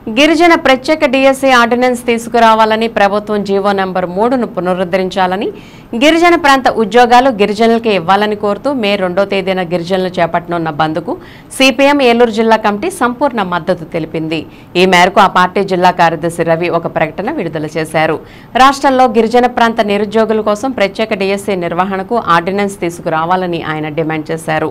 గిరిజన ప్రత్యేక DSC ordinance తీసుకురావాలని ప్రభుత్వం జీవో నంబర్ 3ను పునరుద్ధరించాలని గిరిజన ప్రాంత ఉద్యోగాలు గిరిజనులకే ఇవ్వాలని కోరుతూ మే 2వ తేదీన గిరిజనులు చేపట్టనున్న బంద్కు సిపిఎం ఏలూరు జిల్లా కమిటీ సంపూర్ణ మద్దతు తెలిపింది. ఈ మేరకు ఆ పార్టీ జిల్లా కార్యదర్శి రవి ఒక ప్రకటన విడుదల చేశారు. రాష్ట్రంలో గిరిజన ప్రాంత నిరుద్యోగుల కోసం ప్రత్యేక డిఎస్సి నిర్వహణకు ఆర్డినెన్స్ తీసుకురావాలని ఆయన డిమాండ్ చేశారు.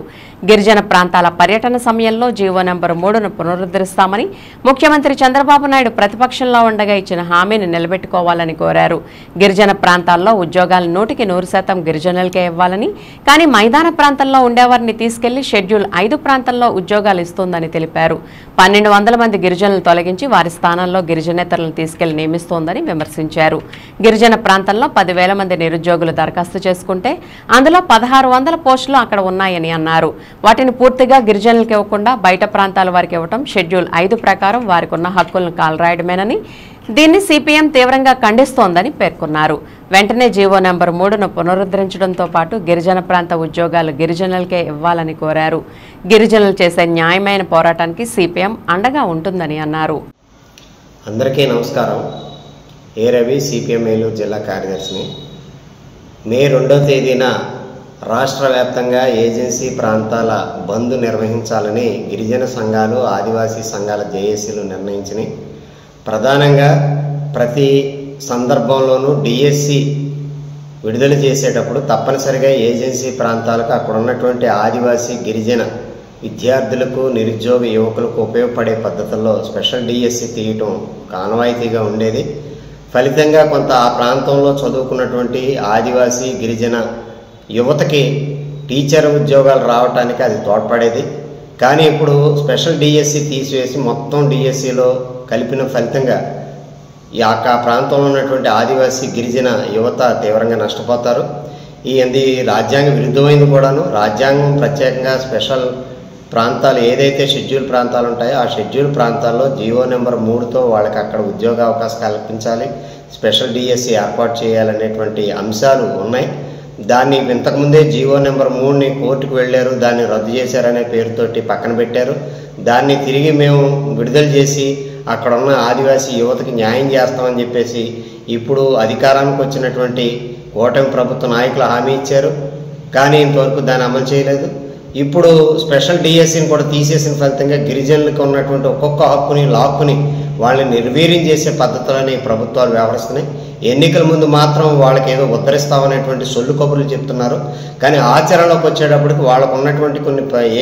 గిరిజన ప్రాంతాల పర్యటన సమయంలో జీవో నంబర్ 3ను పునరుద్ధరిస్తామని ముఖ్యమంత్రి చంద్రబాబు నాయుడు ప్రతిపక్షంలో ఉండగా ఇచ్చిన హామీని నిలబెట్టుకోవాలని కోరారు. గిరిజన ప్రాంతాల్లో ఉద్యోగాలు 100% గిరిజనులకే ఇవ్వాలని, కానీ మైదాన ప్రాంతంలో ఉండేవారిని తీసుకెళ్లి షెడ్యూల్ 5 ప్రాంతంలో ఉద్యోగాలు ఇస్తోందని తెలిపారు. 1200 మంది గిరిజనులు తొలగించి వారి స్థానంలో గిరిజనేతరులను తీసుకెళ్లి నియమిస్తోందని విమర్శించారు. గిరిజన ప్రాంతంలో 10,000 మంది నిరుద్యోగులు దరఖాస్తు చేసుకుంటే అందులో 1600 పోస్టులు అక్కడ ఉన్నాయని అన్నారు. వాటిని పూర్తిగా గిరిజనులకు ఇవ్వకుండా బయట ప్రాంతాల వారికి ఇవ్వడం షెడ్యూల్ 5 ప్రకారం వారికి ఉన్న హక్కులను కాలరాయడమేనని, దీన్ని సిపిఎం తీవ్రంగా ఖండిస్తోందని పేర్కొన్నారు. వెంటనే జీవో నంబర్ 3ను పునరుద్ధరించడంతో పాటు గిరిజన ప్రాంత ఉద్యోగాలు గిరిజనులకే ఇవ్వాలని కోరారు. గిరిజనులు చేసే న్యాయమైన పోరాటానికి సిపిఎం అండగా ఉంటుందని అన్నారు. అందరికీ నమస్కారం. ఏ రవి, సిపిఎం ఏలూరు జిల్లా కార్యదర్శిని. మే 2వ తేదీన రాష్ట్ర వ్యాప్తంగా ఏజెన్సీ ప్రాంతాల బంద్ నిర్వహించాలని గిరిజన సంఘాలు, ఆదివాసీ సంఘాల జేఏసీలు నిర్ణయించినాయి. ప్రధానంగా ప్రతి సందర్భంలోనూ డిఎస్సి విడుదల చేసేటప్పుడు తప్పనిసరిగా ఏజెన్సీ ప్రాంతాలకు అక్కడ ఉన్నటువంటి ఆదివాసీ గిరిజన విద్యార్థులకు, నిరుద్యోగ యువకులకు ఉపయోగపడే పద్ధతుల్లో స్పెషల్ డిఎస్సి తీయటం ఆనవాయితీగా ఉండేది. ఫలితంగా కొంత ఆ ప్రాంతంలో చదువుకున్నటువంటి ఆదివాసీ గిరిజన యువతకి టీచర్ ఉద్యోగాలు రావటానికి అది తోడ్పడేది. కానీ ఇప్పుడు స్పెషల్ డిఎస్సి తీసివేసి మొత్తం డిఎస్సిలో కలిపిన ఫలితంగా ఆ ప్రాంతంలో ఉన్నటువంటి ఆదివాసీ గిరిజన యువత తీవ్రంగా నష్టపోతారు. ఇది రాజ్యాంగ విరుద్ధమైంది కూడాను. రాజ్యాంగం ప్రత్యేకంగా స్పెషల్ ప్రాంతాలు ఏదైతే షెడ్యూల్ ప్రాంతాలు ఉంటాయో ఆ షెడ్యూల్ ప్రాంతాల్లో జీవో నెంబర్ 3తో వాళ్ళకి అక్కడ ఉద్యోగ అవకాశం కల్పించాలి, స్పెషల్ డిఎస్సి ఏర్పాటు చేయాలనేటువంటి అంశాలు ఉన్నాయి. దాన్ని ఇంతకుముందే జీవో నెంబర్ 3ని కోర్టుకు వెళ్ళారు, దాన్ని రద్దు చేశారనే పేరుతోటి పక్కన పెట్టారు. దాన్ని తిరిగి మేము విడుదల చేసి అక్కడ ఉన్న ఆదివాసీ యువతకి న్యాయం చేస్తామని చెప్పేసి ఇప్పుడు అధికారానికి వచ్చినటువంటి కూటమి ప్రభుత్వ నాయకులు హామీ ఇచ్చారు. కానీ ఇంతవరకు దాన్ని అమలు చేయలేదు. ఇప్పుడు స్పెషల్ డిఎస్సిని కూడా తీసేసిన ఫలితంగా గిరిజనులకు ఉన్నటువంటి ఒక్కొక్క హక్కుని లాక్కుని వాళ్ళని నిర్వీర్యం చేసే పద్ధతులని ప్రభుత్వాలు వ్యవహరిస్తున్నాయి. ఎన్నికల ముందు మాత్రం వాళ్ళకి ఏదో ఉద్ధరిస్తామనేటువంటి సొల్లు కబుర్లు చెప్తున్నారు. కానీ ఆచరణలోకి వచ్చేటప్పటికి వాళ్ళకు ఉన్నటువంటి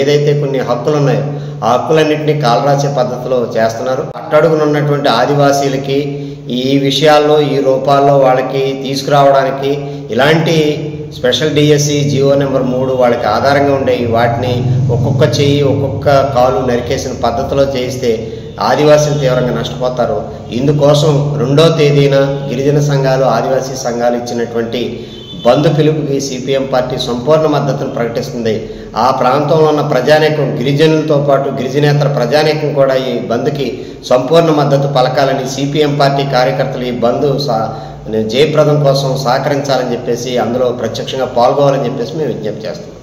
ఏదైతే కొన్ని హక్కులు ఉన్నాయో ఆ హక్కులన్నింటినీ కాలరాసే పద్ధతిలో చేస్తున్నారు. అట్టడుగునున్నటువంటి ఆదివాసీలకి ఈ విషయాల్లో, ఈ రూపాల్లో వాళ్ళకి తీసుకురావడానికి ఇలాంటి స్పెషల్ డిఎస్సి జీవో నెంబర్ 3 వాళ్ళకి ఆధారంగా ఉండేవి. వాటిని ఒక్కొక్క చెయ్యి, ఒక్కొక్క కాలు నరికేసిన పద్ధతిలో చేయిస్తే ఆదివాసీలు తీవ్రంగా నష్టపోతారు. ఇందుకోసం 2వ తేదీన గిరిజన సంఘాలు, ఆదివాసీ సంఘాలు ఇచ్చినటువంటి బంద్ పిలుపుకి సిపిఎం పార్టీ సంపూర్ణ మద్దతును ప్రకటిస్తుంది. ఆ ప్రాంతంలో ఉన్న ప్రజానీకం, గిరిజనులతో పాటు గిరిజనేతర ప్రజానీకం కూడా ఈ బంద్కి సంపూర్ణ మద్దతు పలకాలని సిపిఎం పార్టీ కార్యకర్తలు ఈ బంద్ జయప్రదం కోసం సహకరించాలని చెప్పేసి, అందులో ప్రత్యక్షంగా పాల్గొవాలని చెప్పేసి మేము విజ్ఞప్తి చేస్తున్నాం.